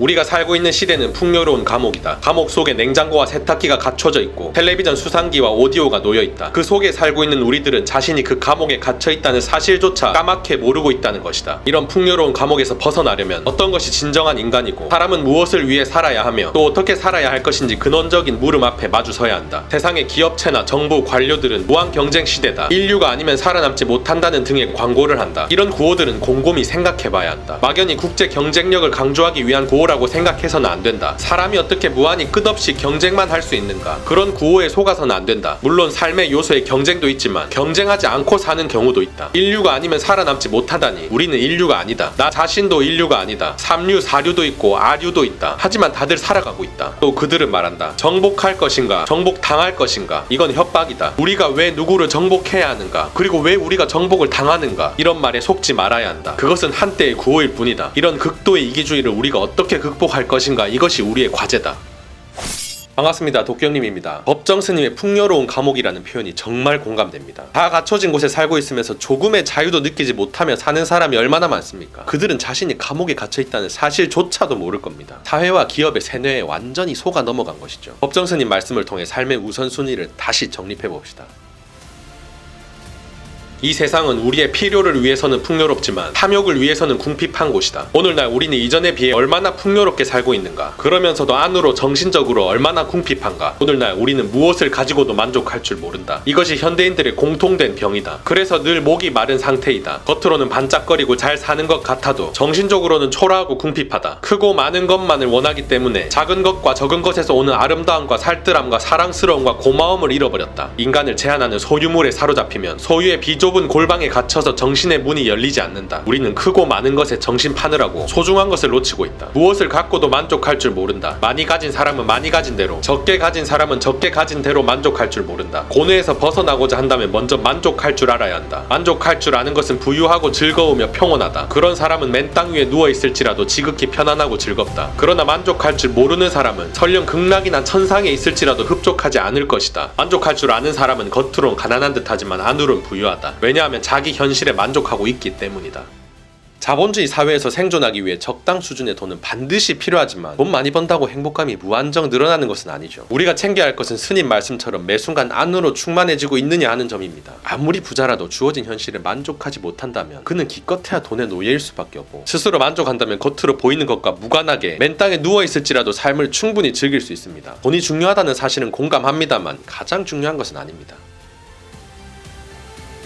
우리가 살고 있는 시대는 풍요로운 감옥이다. 감옥 속에 냉장고와 세탁기가 갖춰져 있고 텔레비전 수상기와 오디오가 놓여있다. 그 속에 살고 있는 우리들은 자신이 그 감옥에 갇혀있다는 사실조차 까맣게 모르고 있다는 것이다. 이런 풍요로운 감옥에서 벗어나려면 어떤 것이 진정한 인간이고 사람은 무엇을 위해 살아야 하며 또 어떻게 살아야 할 것인지 근원적인 물음 앞에 마주서야 한다. 세상의 기업체나 정부, 관료들은 무한 경쟁 시대다. 인류가 아니면 살아남지 못한다는 등의 광고를 한다. 이런 구호들은 곰곰이 생각해봐야 한다. 막연히 국제 경쟁력을 강조하기 위한 구호라고 생각해서는 안 된다. 사람이 어떻게 무한히 끝없이 경쟁만 할 수 있는가? 그런 구호에 속아서는 안 된다. 물론 삶의 요소에 경쟁도 있지만 경쟁하지 않고 사는 경우도 있다. 인류가 아니면 살아남지 못하다니 우리는 인류가 아니다. 나 자신도 인류가 아니다. 삼류, 사류도 있고 아류도 있다. 하지만 다들 살아가고 있다. 또 그들은 말한다. 정복할 것인가? 정복당할 것인가? 이건 협박이다. 우리가 왜 누구를 정복해야 하는가? 그리고 왜 우리가 정복을 당하는가? 이런 말에 속지 말아야 한다. 그것은 한때의 구호일 뿐이다. 이런 극도의 이기주의를 우리가 어떻게 극복할 것인가? 이것이 우리의 과제다. 반갑습니다. 도쿄님입니다. 법정스님의 풍요로운 감옥이라는 표현이 정말 공감됩니다. 다 갖춰진 곳에 살고 있으면서 조금의 자유도 느끼지 못하며 사는 사람이 얼마나 많습니까? 그들은 자신이 감옥에 갇혀있다는 사실조차도 모를 겁니다. 사회와 기업의 세뇌에 완전히 속아 넘어간 것이죠. 법정스님 말씀을 통해 삶의 우선순위를 다시 정립해봅시다. 이 세상은 우리의 필요를 위해서는 풍요롭지만 탐욕을 위해서는 궁핍한 곳이다. 오늘날 우리는 이전에 비해 얼마나 풍요롭게 살고 있는가? 그러면서도 안으로 정신적으로 얼마나 궁핍한가? 오늘날 우리는 무엇을 가지고도 만족할 줄 모른다. 이것이 현대인들의 공통된 병이다. 그래서 늘 목이 마른 상태이다. 겉으로는 반짝거리고 잘 사는 것 같아도 정신적으로는 초라하고 궁핍하다. 크고 많은 것만을 원하기 때문에 작은 것과 적은 것에서 오는 아름다움과 살뜰함과 사랑스러움과 고마움을 잃어버렸다. 인간을 제한하는 소유물에 사로잡히면 소유의 비좁은 골방에 갇혀서 정신의 문이 열리지 않는다. 우리는 크고 많은 것에 정신 파느라고 소중한 것을 놓치고 있다. 무엇을 갖고도 만족할 줄 모른다. 많이 가진 사람은 많이 가진 대로, 적게 가진 사람은 적게 가진 대로 만족할 줄 모른다. 고뇌에서 벗어나고자 한다면 먼저 만족할 줄 알아야 한다. 만족할 줄 아는 것은 부유하고 즐거우며 평온하다. 그런 사람은 맨 땅 위에 누워있을지라도 지극히 편안하고 즐겁다. 그러나 만족할 줄 모르는 사람은 설령 극락이 난 천상에 있을지라도 흡족하지 않을 것이다. 만족할 줄 아는 사람은 겉으론 가난한 듯하지만 안으론 부유하다. 왜냐하면 자기 현실에 만족하고 있기 때문이다. 자본주의 사회에서 생존하기 위해 적당 수준의 돈은 반드시 필요하지만 돈 많이 번다고 행복감이 무한정 늘어나는 것은 아니죠. 우리가 챙겨야 할 것은 스님 말씀처럼 매 순간 안으로 충만해지고 있느냐 하는 점입니다. 아무리 부자라도 주어진 현실에 만족하지 못한다면 그는 기껏해야 돈의 노예일 수밖에 없고 스스로 만족한다면 겉으로 보이는 것과 무관하게 맨 땅에 누워있을지라도 삶을 충분히 즐길 수 있습니다. 돈이 중요하다는 사실은 공감합니다만 가장 중요한 것은 아닙니다.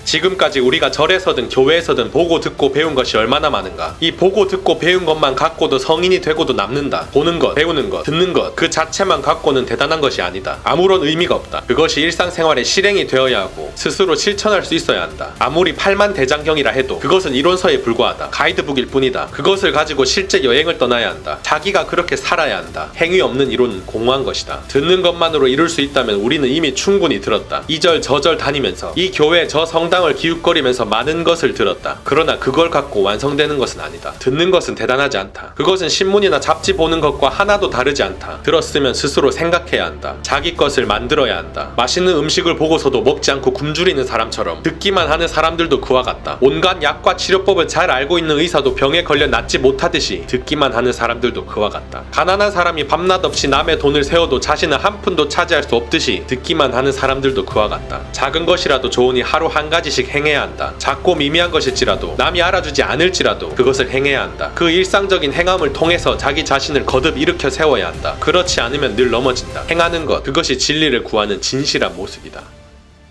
지금까지 우리가 절에서든 교회에서든 보고 듣고 배운 것이 얼마나 많은가. 이 보고 듣고 배운 것만 갖고도 성인이 되고도 남는다. 보는 것, 배우는 것, 듣는 것 그 자체만 갖고는 대단한 것이 아니다. 아무런 의미가 없다. 그것이 일상생활의 실행이 되어야 하고 스스로 실천할 수 있어야 한다. 아무리 팔만대장경이라 해도 그것은 이론서에 불과하다. 가이드북일 뿐이다. 그것을 가지고 실제 여행을 떠나야 한다. 자기가 그렇게 살아야 한다. 행위 없는 이론은 공허한 것이다. 듣는 것만으로 이룰 수 있다면 우리는 이미 충분히 들었다. 이절 저절 다니면서 이 교회 저 성당 을 기웃거리면서 많은 것을 들었다. 그러나 그걸 갖고 완성되는 것은 아니다. 듣는 것은 대단하지 않다. 그것은 신문이나 잡지 보는 것과 하나도 다르지 않다. 들었으면 스스로 생각해야 한다. 자기 것을 만들어야 한다. 맛있는 음식을 보고서도 먹지 않고 굶주리는 사람처럼 듣기만 하는 사람들도 그와 같다. 온갖 약과 치료법을 잘 알고 있는 의사도 병에 걸려 낫지 못하듯이 듣기만 하는 사람들도 그와 같다. 가난한 사람이 밤낮 없이 남의 돈을 세워도 자신은 한 푼도 차지할 수 없듯이 듣기만 하는 사람들도 그와 같다. 작은 것이라도 좋으니 하루 한 가지씩 행해야 한다. 작고 미미한 것일지라도 남이 알아주지 않을지라도 그것을 행해야 한다. 그 일상적인 행함을 통해서 자기 자신을 거듭 일으켜 세워야 한다. 그렇지 않으면 늘 넘어진다. 행하는 것, 그것이 진리를 구하는 진실한 모습이다.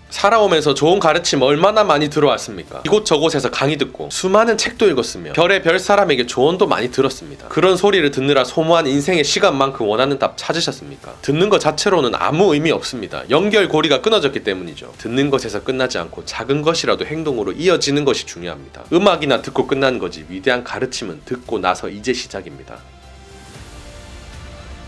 살아오면서 좋은 가르침 얼마나 많이 들어왔습니까? 이곳저곳에서 강의 듣고 수많은 책도 읽었으며 별의 별 사람에게 조언도 많이 들었습니다. 그런 소리를 듣느라 소모한 인생의 시간만큼 원하는 답 찾으셨습니까? 듣는 것 자체로는 아무 의미 없습니다. 연결고리가 끊어졌기 때문이죠. 듣는 것에서 끝나지 않고 작은 것이라도 행동으로 이어지는 것이 중요합니다. 음악이나 듣고 끝나는 거지 위대한 가르침은 듣고 나서 이제 시작입니다.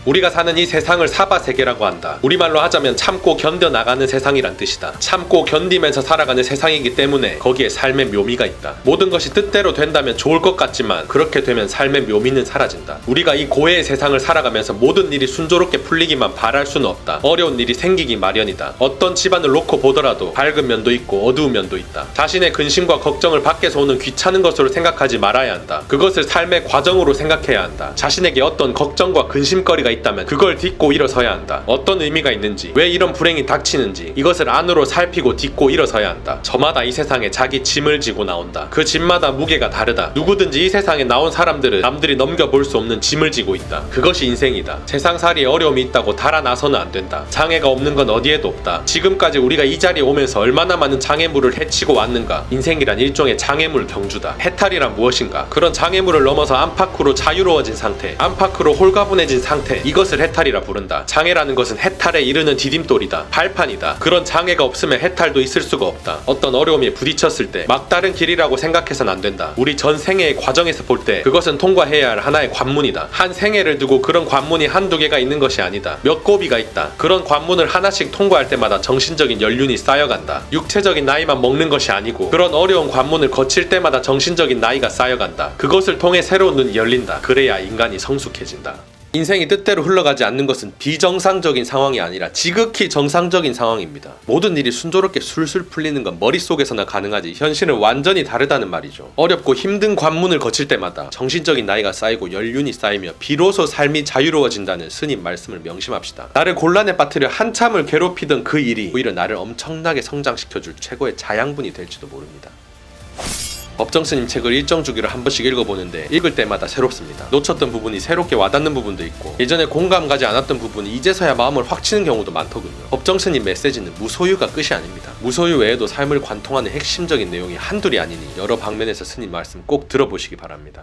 우리가 사는 이 세상을 사바세계라고 한다. 우리말로 하자면 참고 견뎌나가는 세상이란 뜻이다. 참고 견디면서 살아가는 세상이기 때문에 거기에 삶의 묘미가 있다. 모든 것이 뜻대로 된다면 좋을 것 같지만 그렇게 되면 삶의 묘미는 사라진다. 우리가 이 고해의 세상을 살아가면서 모든 일이 순조롭게 풀리기만 바랄 수는 없다. 어려운 일이 생기기 마련이다. 어떤 집안을 놓고 보더라도 밝은 면도 있고 어두운 면도 있다. 자신의 근심과 걱정을 밖에서 오는 귀찮은 것으로 생각하지 말아야 한다. 그것을 삶의 과정으로 생각해야 한다. 자신에게 어떤 걱정과 근심거리가 있다면 그걸 딛고 일어서야 한다. 어떤 의미가 있는지, 왜 이런 불행이 닥치는지 이것을 안으로 살피고 딛고 일어서야 한다. 저마다 이 세상에 자기 짐을 지고 나온다. 그 짐마다 무게가 다르다. 누구든지 이 세상에 나온 사람들은 남들이 넘겨볼 수 없는 짐을 지고 있다. 그것이 인생이다. 세상살이에 어려움이 있다고 달아나서는 안 된다. 장애가 없는 건 어디에도 없다. 지금까지 우리가 이 자리에 오면서 얼마나 많은 장애물을 헤치고 왔는가. 인생이란 일종의 장애물 경주다. 해탈이란 무엇인가? 그런 장애물을 넘어서 안팎으로 자유로워진 상태, 안팎으로 홀가분해진 상태, 이것을 해탈이라 부른다. 장애라는 것은 해탈에 이르는 디딤돌이다. 발판이다. 그런 장애가 없으면 해탈도 있을 수가 없다. 어떤 어려움에 부딪혔을 때 막다른 길이라고 생각해서는 안 된다. 우리 전 생애의 과정에서 볼 때 그것은 통과해야 할 하나의 관문이다. 한 생애를 두고 그런 관문이 한두 개가 있는 것이 아니다. 몇 고비가 있다. 그런 관문을 하나씩 통과할 때마다 정신적인 연륜이 쌓여간다. 육체적인 나이만 먹는 것이 아니고 그런 어려운 관문을 거칠 때마다 정신적인 나이가 쌓여간다. 그것을 통해 새로운 눈이 열린다. 그래야 인간이 성숙해진다. 인생이 뜻대로 흘러가지 않는 것은 비정상적인 상황이 아니라 지극히 정상적인 상황입니다. 모든 일이 순조롭게 술술 풀리는 건 머릿속에서나 가능하지 현실은 완전히 다르다는 말이죠. 어렵고 힘든 관문을 거칠 때마다 정신적인 나이가 쌓이고 연륜이 쌓이며 비로소 삶이 자유로워진다는 스님 말씀을 명심합시다. 나를 곤란에 빠뜨려 한참을 괴롭히던 그 일이 오히려 나를 엄청나게 성장시켜줄 최고의 자양분이 될지도 모릅니다. 법정스님 책을 일정 주기로 한 번씩 읽어보는데 읽을 때마다 새롭습니다. 놓쳤던 부분이 새롭게 와닿는 부분도 있고 예전에 공감 가지 않았던 부분이 이제서야 마음을 확 치는 경우도 많더군요. 법정스님 메시지는 무소유가 끝이 아닙니다. 무소유 외에도 삶을 관통하는 핵심적인 내용이 한둘이 아니니 여러 방면에서 스님 말씀 꼭 들어보시기 바랍니다.